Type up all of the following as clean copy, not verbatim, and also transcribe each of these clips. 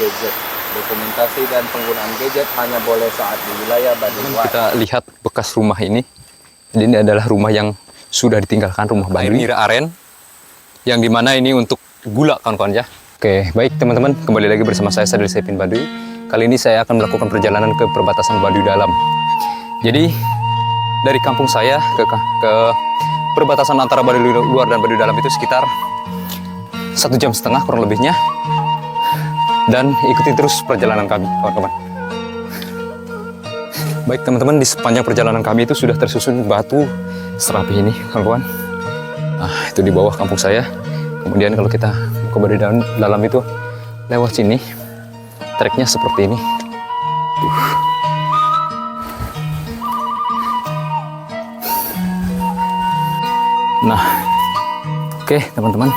gadget. Dokumentasi dan penggunaan gadget hanya boleh saat di wilayah Baduy. Kita lihat bekas rumah ini. Jadi ini adalah rumah yang sudah ditinggalkan, rumah Baduy. Mira aren, yang dimana ini untuk gula kawan-kawan ya. Oke, baik teman-teman, kembali lagi bersama saya Sadil Sepin Baduy. Kali ini saya akan melakukan perjalanan ke perbatasan Baduy Dalam. Jadi dari kampung saya ke perbatasan antara Baduy Luar dan Baduy Dalam itu sekitar 1,5 jam kurang lebihnya. Dan ikuti terus perjalanan kami, kawan-kawan. Baik teman-teman, di sepanjang perjalanan kami itu sudah tersusun batu serapi ini, kawan-kawan. Nah, itu di bawah kampung saya. Kemudian kalau kita ke Baduy Dalam itu lewat sini, treknya seperti ini. Nah, oke teman-teman,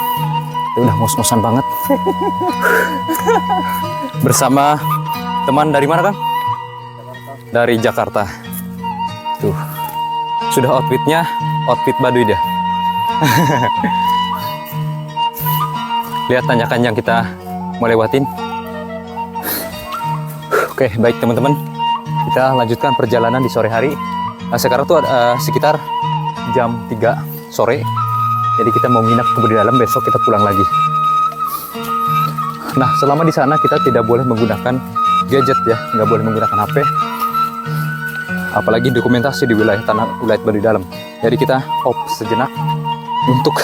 udah ngos-ngosan banget. Bersama teman dari mana, Kang? Dari Jakarta. Tuh, sudah outfitnya outfit Baduy dia. Lihat tanjakan yang kita mau lewatin. Oke, baik teman-teman, kita lanjutkan perjalanan di sore hari. Nah, sekarang tuh sekitar jam 3 sore. Jadi kita mau nginap ke Baduy Dalam, besok kita pulang lagi. Nah, selama di sana kita tidak boleh menggunakan gadget ya, nggak boleh menggunakan HP. Apalagi dokumentasi di wilayah Baduy Dalam. Jadi kita off sejenak untuk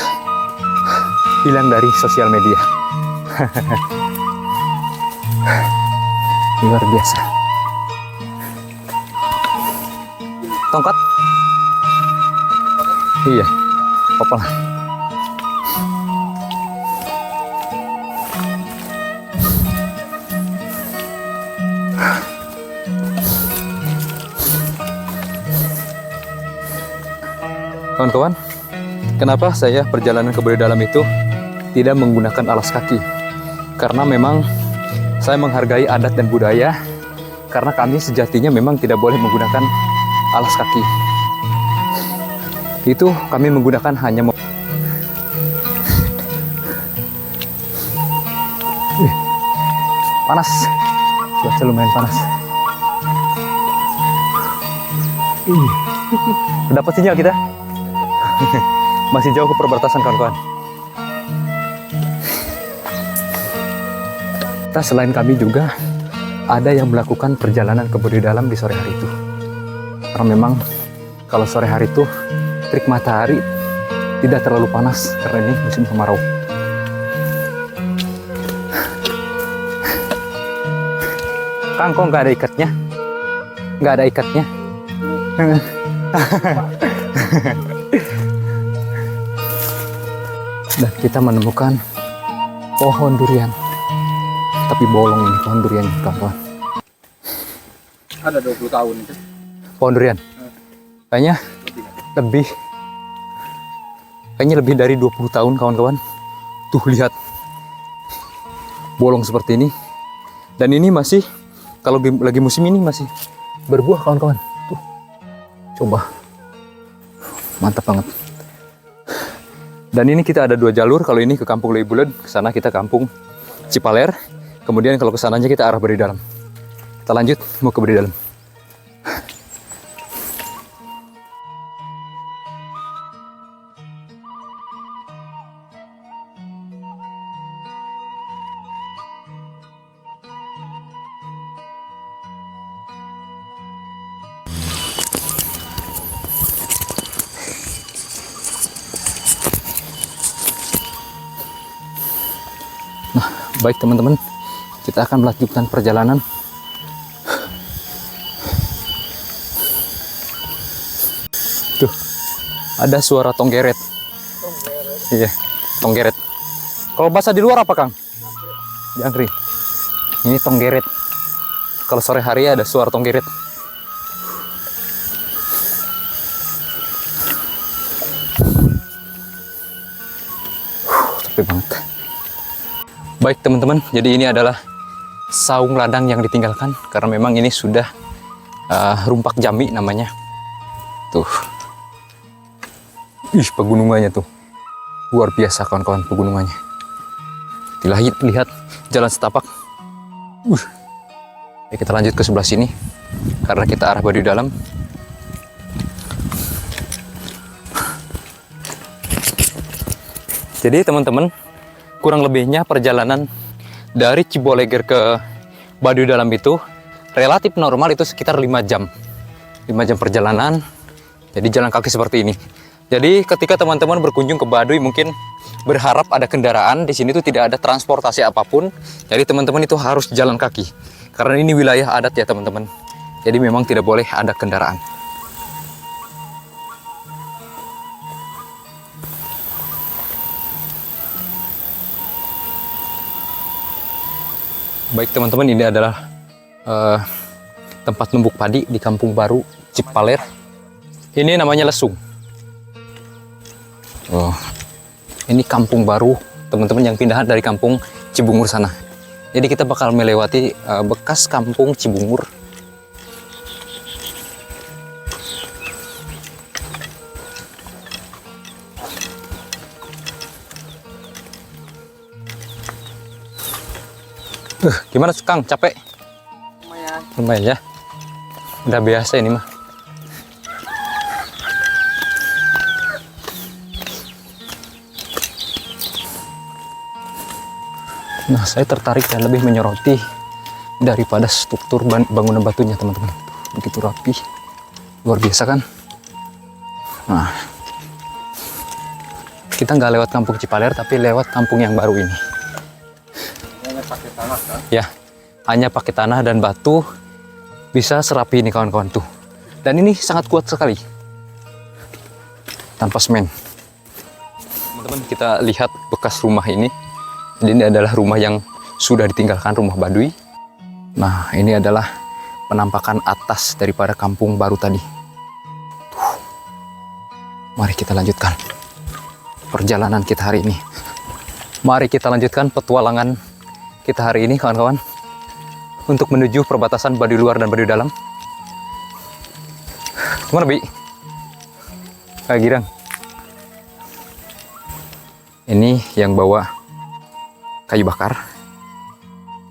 hilang dari sosial media. Luar biasa. Tongkat? Iya, apa lah. Kawan-kawan, kenapa saya perjalanan ke Baduy Dalam itu tidak menggunakan alas kaki? Karena memang saya menghargai adat dan budaya, karena kami sejatinya memang tidak boleh menggunakan alas kaki. Itu kami menggunakan hanya panas, cuaca lumayan panas. Dapat sinyal kita? Masih jauh ke perbatasan, kawan-kawan. Kita selain kami juga ada yang melakukan perjalanan ke Baduy Dalam di sore hari itu. Karena memang kalau sore hari itu terik matahari tidak terlalu panas karena ini musim kemarau. Kang, kok nggak ada ikatnya? Nggak ada ikatnya? Dan kita menemukan pohon durian, tapi bolong ini pohon durian, kawan-kawan. Ada 20 tahun itu. Pohon durian? Kayaknya lebih dari 20 tahun, kawan-kawan. Tuh, lihat. Bolong seperti ini. Dan ini masih, kalau lagi musim ini masih berbuah, kawan-kawan. Tuh, coba. Mantap banget. Dan ini kita ada 2 jalur. Kalau ini ke Kampung Leibuled, ke sana kita Kampung Cipaler. Kemudian kalau ke sananya kita arah Baduy Dalam. Kita lanjut mau ke Baduy Dalam. Baik teman-teman, kita akan melanjutkan perjalanan. Tuh, ada suara tonggeret. Iya, tonggeret. Kalau bahasa di luar apa, Kang? Jangkrik. Ini tonggeret. Kalau sore hari ada suara tonggeret. Capek banget. Baik teman-teman, jadi ini adalah saung ladang yang ditinggalkan karena memang ini sudah rumpak jami namanya. Tuh. Ih, pegunungannya tuh. Luar biasa kawan-kawan pegunungannya. Lihat jalan setapak. Ya, kita lanjut ke sebelah sini karena kita arah Baduy Dalam. Jadi teman-teman, kurang lebihnya perjalanan dari Ciboleger ke Baduy Dalam itu relatif normal, itu sekitar 5 jam. 5 jam perjalanan, jadi jalan kaki seperti ini. Jadi ketika teman-teman berkunjung ke Baduy mungkin berharap ada kendaraan, di sini tuh tidak ada transportasi apapun. Jadi teman-teman itu harus jalan kaki. Karena ini wilayah adat ya teman-teman. Jadi memang tidak boleh ada kendaraan. Baik teman-teman, ini adalah tempat numbuk padi di Kampung Baru Cipaler. Ini namanya Lesung. Oh, ini Kampung Baru teman-teman yang pindahan dari Kampung Cibungur sana. Jadi kita bakal melewati bekas Kampung Cibungur. Gimana Kang? Capek? Lumayan. Lumayan ya. Udah biasa ini mah. Nah, saya tertarik dan lebih menyoroti daripada struktur bangunan batunya teman-teman. Begitu rapi, luar biasa kan? Nah, kita nggak lewat Kampung Cipaler tapi lewat kampung yang baru ini. Hanya pakai tanah kan? Ya, hanya pakai tanah dan batu bisa serapi ini kawan-kawan tuh. Dan ini sangat kuat sekali. Tanpa semen. Teman-teman, kita lihat bekas rumah ini. Jadi ini adalah rumah yang sudah ditinggalkan, rumah Baduy. Nah, ini adalah penampakan atas daripada kampung baru tadi. Tuh. Mari kita lanjutkan perjalanan kita hari ini. Mari kita lanjutkan petualangan kita hari ini kawan-kawan, untuk menuju perbatasan Baduy Luar dan Baduy Dalam. Gimana Bi? Kak Girang. Ini yang bawa kayu bakar.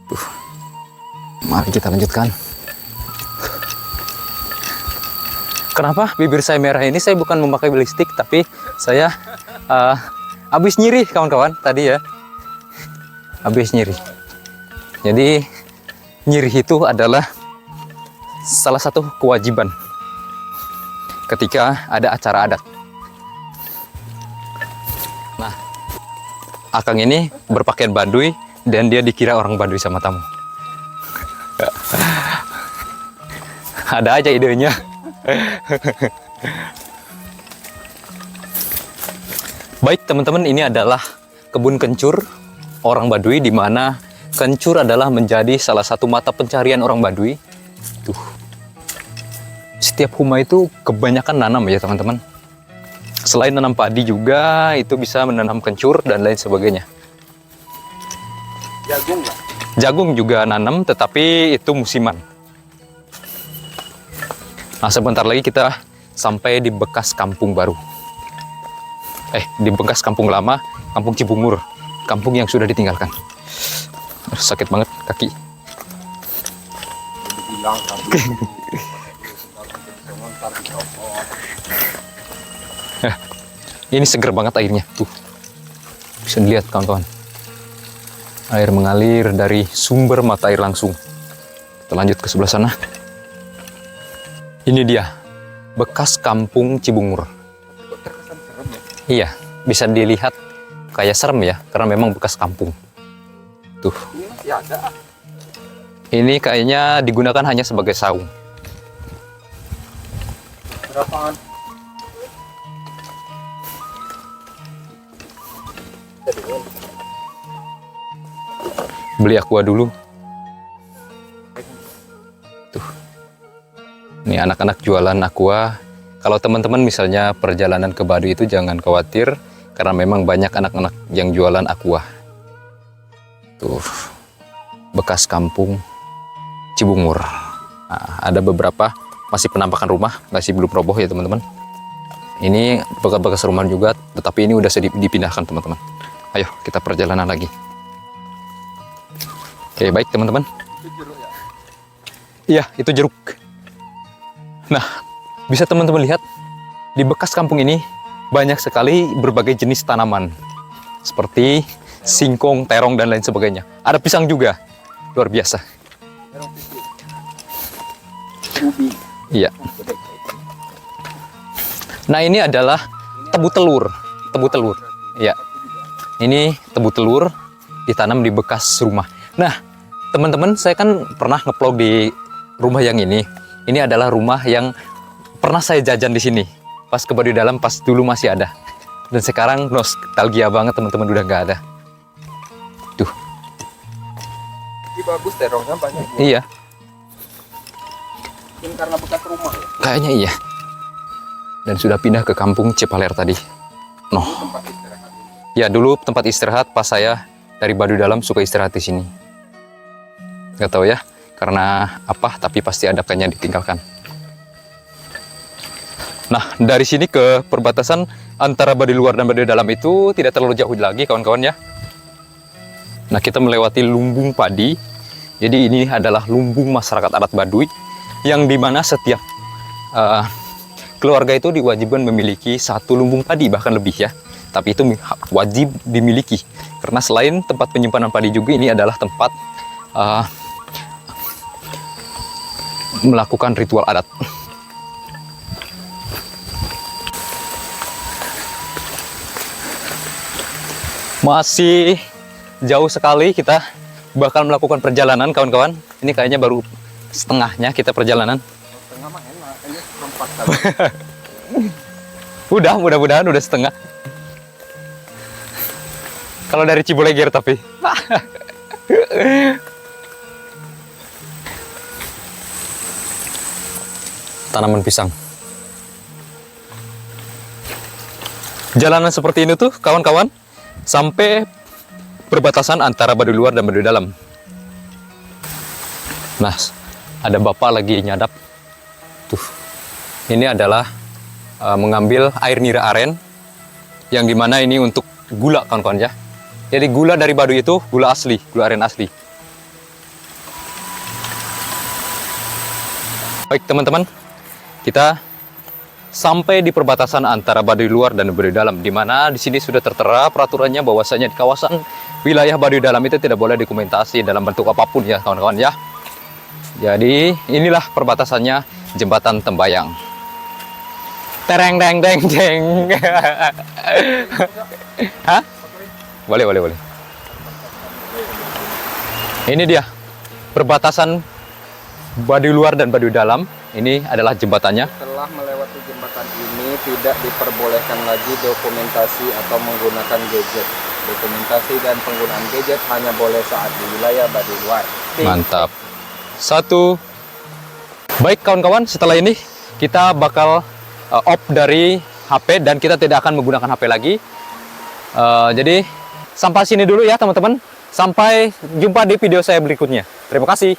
Tuh. Mari kita lanjutkan. Kenapa bibir saya merah ini? Saya bukan memakai lipstik, tapi saya habis nyiri kawan-kawan tadi ya. Habis nyiri. Jadi nyiri itu adalah salah satu kewajiban ketika ada acara adat. Nah, Akang ini berpakaian Baduy dan dia dikira orang Baduy sama tamu. Ada aja idenya. Baik teman-teman, ini adalah kebun kencur orang Baduy, di mana kencur adalah menjadi salah satu mata pencarian orang Baduy. Tuh. Setiap rumah itu kebanyakan nanam ya teman-teman. Selain nanam padi juga itu bisa menanam kencur dan lain sebagainya. Jagung nggak? Jagung juga nanam, tetapi itu musiman. Nah, sebentar lagi kita sampai di bekas kampung baru. Di bekas kampung lama, Kampung Cibungur, kampung yang sudah ditinggalkan. Sakit banget kaki. Bilang Ini seger banget airnya tuh. Bisa dilihat kawan-kawan. Air mengalir dari sumber mata air langsung. Kita lanjut ke sebelah sana. Ini dia bekas Kampung Cibungur. terkesan serem ya. Iya, bisa dilihat kayak serem ya, karena memang bekas kampung. Tuh. Ini masih ada. Ini kayaknya digunakan hanya sebagai saung. Berapaan? Beli aqua dulu. Tuh. Ini anak-anak jualan aqua. Kalau teman-teman misalnya perjalanan ke Baduy itu jangan khawatir, karena memang banyak anak-anak yang jualan aqua. Tuh. Bekas kampung Cibungur. Nah, ada beberapa masih penampakan rumah, masih belum roboh ya teman-teman. Ini bekas-bekas rumah juga, tetapi ini udah dipindahkan teman-teman. Ayo kita perjalanan lagi. Oke, baik teman-teman. Itu Iya, itu jeruk. Nah, bisa teman-teman lihat di bekas kampung ini banyak sekali berbagai jenis tanaman seperti singkong, terong dan lain sebagainya. Ada pisang juga, luar biasa. Iya. Nah, ini adalah tebu telur. Tebu telur. Iya. Ini tebu telur ditanam di bekas rumah. Nah, teman-teman, saya kan pernah nge-vlog di rumah yang ini. Ini adalah rumah yang pernah saya jajan di sini. Pas ke Baduy Dalam, pas dulu masih ada. Dan sekarang nostalgia banget, teman-teman, udah nggak ada. Tuh. Ini bagus terong sampahnya. Iya. Mungkin karena bekas rumah ya. Kayaknya iya. Dan sudah pindah ke kampung Cipaler tadi. Noh. Tempat istirahat. Ya, dulu tempat istirahat pas saya dari Baduy Dalam suka istirahat di sini. Nggak tahu ya, karena apa, tapi pasti ada kayaknya ditinggalkan. Nah, dari sini ke perbatasan antara Baduy Luar dan Baduy Dalam itu tidak terlalu jauh lagi, kawan-kawan ya. Nah, kita melewati lumbung padi. Jadi ini adalah lumbung masyarakat adat Baduy, yang dimana setiap keluarga itu diwajibkan memiliki satu lumbung padi, bahkan lebih ya. Tapi itu wajib dimiliki, karena selain tempat penyimpanan padi juga ini adalah tempat melakukan ritual adat. Masih jauh sekali, kita bakal melakukan perjalanan, kawan-kawan. Ini kayaknya baru setengahnya kita perjalanan. Setengah mah enak, ini seperempat kali. Udah, mudah-mudahan udah setengah. Kalau dari Ciboleger tapi. Tanaman pisang. Jalanan seperti ini tuh, kawan-kawan, sampai perbatasan antara Baduy Luar dan Baduy Dalam. Nah, ada bapak lagi nyadap. Tuh, ini adalah mengambil air nira aren, yang dimana ini untuk gula, kawan-kawan ya. Jadi gula dari Baduy itu gula asli, gula aren asli. Baik teman-teman, kita sampai di perbatasan antara Baduy Luar dan Baduy Dalam, di mana di sini sudah tertera peraturannya bahwasanya di kawasan wilayah Baduy Dalam itu tidak boleh dokumentasi dalam bentuk apapun ya, kawan-kawan ya. Jadi inilah perbatasannya Jembatan Tembayang. Tereng deng deng deng. Hah? Boleh, boleh, boleh. Ini dia perbatasan Baduy Luar dan Baduy Dalam. Ini adalah jembatannya. Setelah melewati jembatan ini, tidak diperbolehkan lagi dokumentasi atau menggunakan gadget. Dokumentasi dan penggunaan gadget hanya boleh saat di wilayah Baduy Luar. Mantap. Satu. Baik kawan-kawan, setelah ini kita bakal off dari HP dan kita tidak akan menggunakan HP lagi. Jadi sampai sini dulu ya teman-teman. Sampai jumpa di video saya berikutnya. Terima kasih.